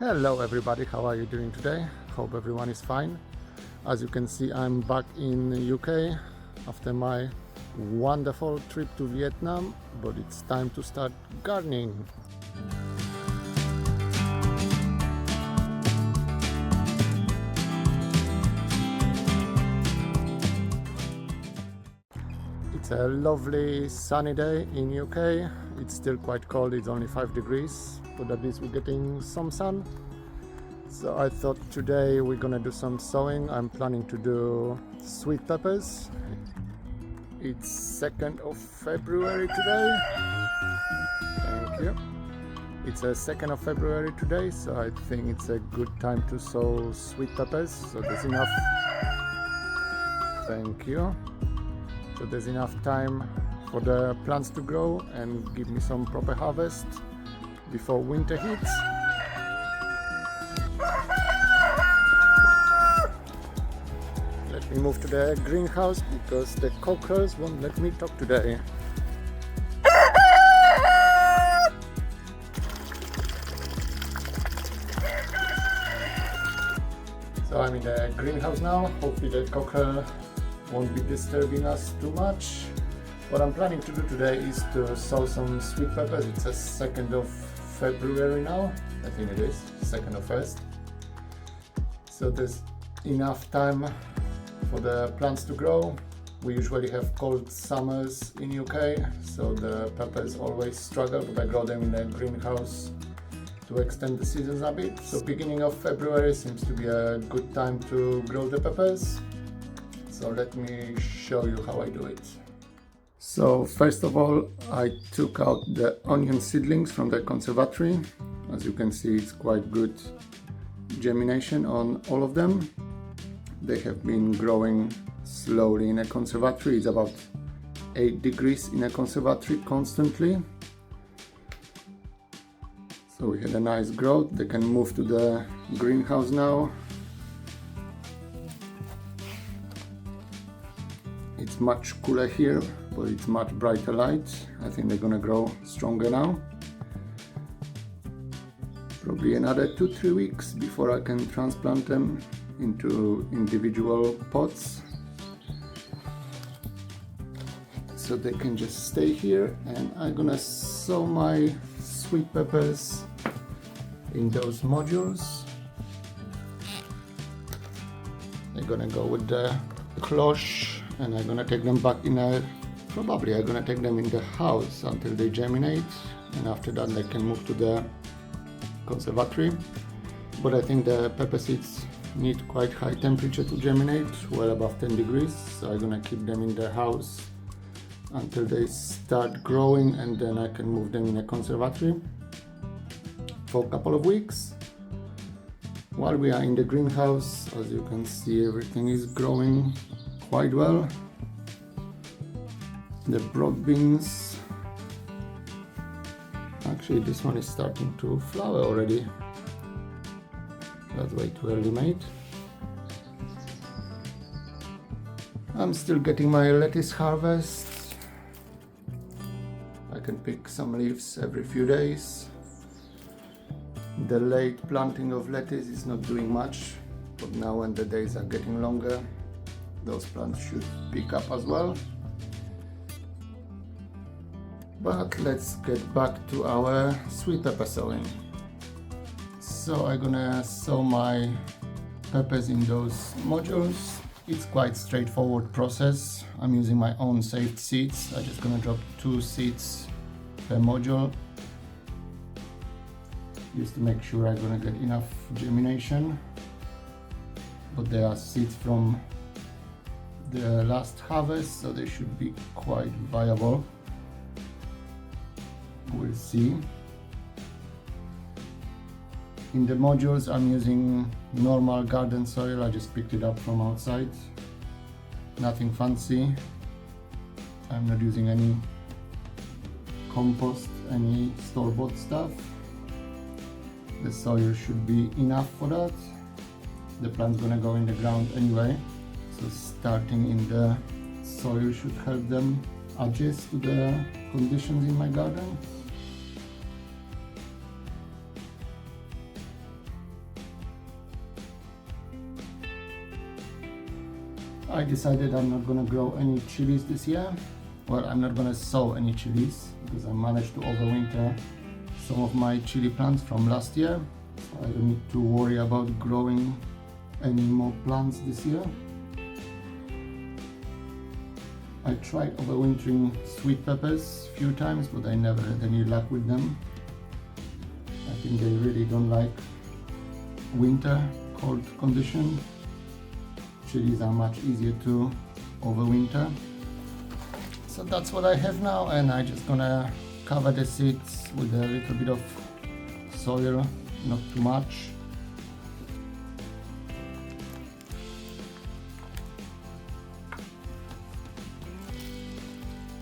Hello everybody, how are you doing today? Hope everyone is fine. As you can see, I'm back in UK after my wonderful trip to Vietnam, but it's time to start gardening. It's a lovely sunny day in UK. It's still quite cold, it's only 5 degrees, but at least we're getting some sun. So I thought today we're gonna do some sowing. I'm planning to do sweet peppers. It's 2nd of February today. Thank you. It's a 2nd of February today, so I think it's a good time to sow sweet peppers. So there's enough. Thank you. So there's enough time for the plants to grow and give me some proper harvest before winter hits. Let me move to the greenhouse because the cockers won't let me talk today. So I'm in the greenhouse now. Hopefully the cocker won't be disturbing us too much. What I'm planning to do today is to sow some sweet peppers. It's a 2nd of February now. I think it is 2nd or 1st. So there's enough time for the plants to grow. We usually have cold summers in UK, so the peppers always struggle, but I grow them in a greenhouse to extend the seasons a bit. So beginning of February seems to be a good time to grow the peppers. So let me show you how I do it. So first of all, I took out the onion seedlings from the conservatory. As you can see, it's quite good germination on all of them. They have been growing slowly in a conservatory. It's about 8 degrees in a conservatory constantly. So we had a nice growth. They can move to the greenhouse now. It's much cooler here, but it's much brighter light. I think they're gonna grow stronger now. Probably another 2-3 weeks before I can transplant them into individual pots. So they can just stay here, and I'm gonna sow my sweet peppers in those modules. I'm gonna go with the cloche, and I'm gonna take them back in a, probably I'm gonna take them in the house until they germinate, and after that they can move to the conservatory. But I think the pepper seeds need quite high temperature to germinate, well above 10 degrees, so I'm gonna keep them in the house until they start growing, and then I can move them in a conservatory for a couple of weeks. While we are in the greenhouse, as you can see, everything is growing quite well. The broad beans, actually this one is starting to flower already. That's way too early, mate. I'm still getting my lettuce harvest. I can pick some leaves every few days. The late planting of lettuce is not doing much, but now when the days are getting longer, those plants should pick up as well. But let's get back to our sweet pepper sowing. So I'm gonna sow my peppers in those modules. It's quite straightforward process. I'm using my own saved seeds. I'm just gonna drop 2 seeds per module, just to make sure I'm gonna get enough germination. But they are seeds from the last harvest, so they should be quite viable. We'll see. In the modules I'm using normal garden soil. I just picked it up from outside. Nothing fancy. I'm not using any compost, any store-bought stuff. The soil should be enough for that. The plant's gonna go in the ground anyway, so starting in the soil should help them adjust to the conditions in my garden. I decided I'm not gonna grow any chilies this year. Well, I'm not gonna sow any chilies because I managed to overwinter some of my chili plants from last year. So I don't need to worry about growing any more plants this year. I tried overwintering sweet peppers a few times, but I never had any luck with them. I think they really don't like winter, cold condition. Chilies are much easier to overwinter. So that's what I have now, and I'm just gonna cover the seeds with a little bit of soil, not too much.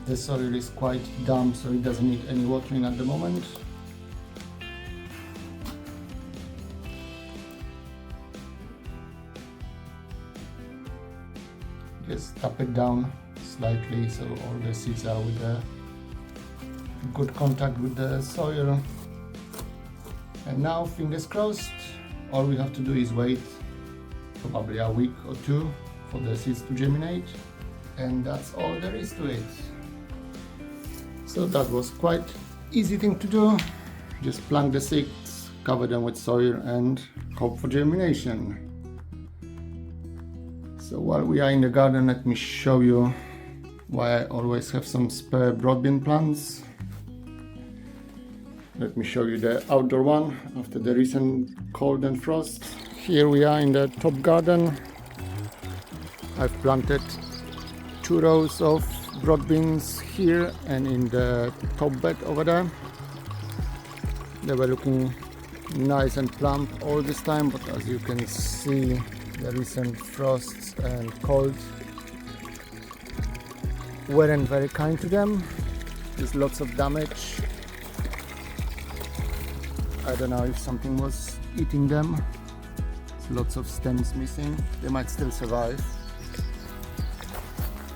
The soil is quite damp, so it doesn't need any watering at the moment. Just tap it down slightly so all the seeds are with a good contact with the soil. And now, fingers crossed, all we have to do is wait probably a week or two for the seeds to germinate, and that's all there is to it. So that was quite easy thing to do. Just plant the seeds, cover them with soil and hope for germination. So while we are in the garden, let me show you why I always have some spare broad bean plants. Let me show you the outdoor one after the recent cold and frost. Here we are in the top garden. I've planted 2 rows of broad beans here and in the top bed over there. They were looking nice and plump all this time, but as you can see, the recent frosts and cold weren't very kind to them. There's lots of damage. I don't know if something was eating them. There's lots of stems missing. They might still survive,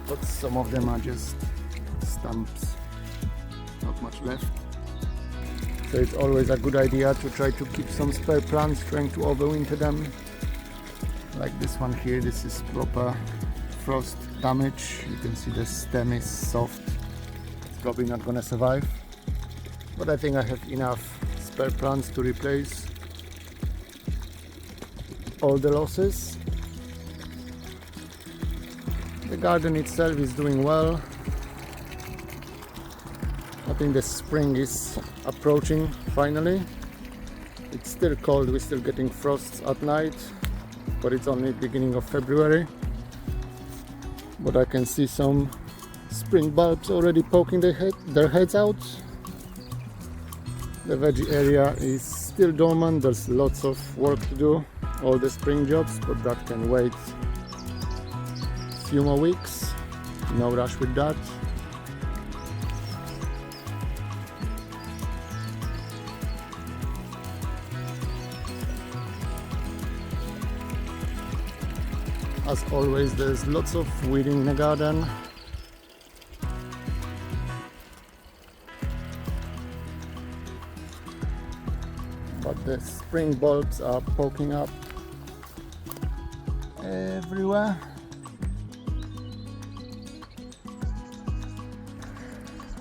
but some of them are just stumps, not much left. So it's always a good idea to try to keep some spare plants, trying to overwinter them. Like this one here, this is proper frost damage. You can see the stem is soft. It's probably not gonna survive, but I think I have enough spare plants to replace all the losses. The garden itself is doing well. I think the spring is approaching finally. It's still cold, we're still getting frosts at night, but it's only beginning of February. But I can see some spring bulbs already poking their heads out. The veggie area is still dormant. There's lots of work to do, all the spring jobs, but that can wait a few more weeks. No rush with that. As always, there's lots of weeding in the garden. But the spring bulbs are poking up everywhere.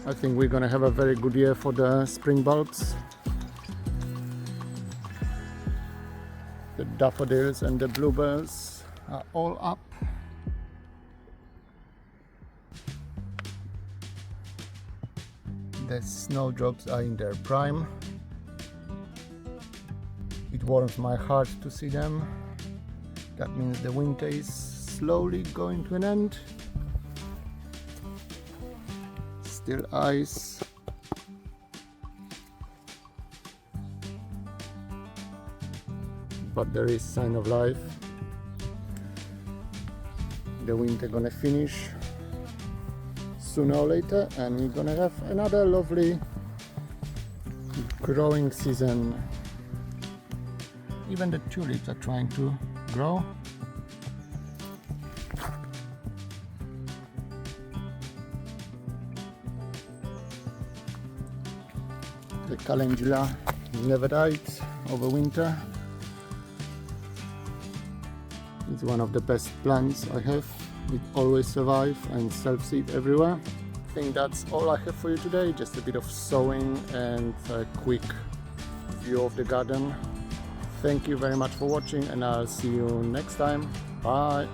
I think we're gonna have a very good year for the spring bulbs. The daffodils and the bluebells are all up. The snowdrops are in their prime. It warms my heart to see them. That means the winter is slowly going to an end. Still ice. But there is sign of life. The winter gonna finish sooner or later, and we're gonna have another lovely growing season. Even the tulips are trying to grow. The calendula never died over winter. It's one of the best plants I have it always survive and self-seed everywhere. I think that's all I have for you today, just a bit of sowing and a quick view of the garden. Thank you very much for watching, and I'll see you next time. Bye!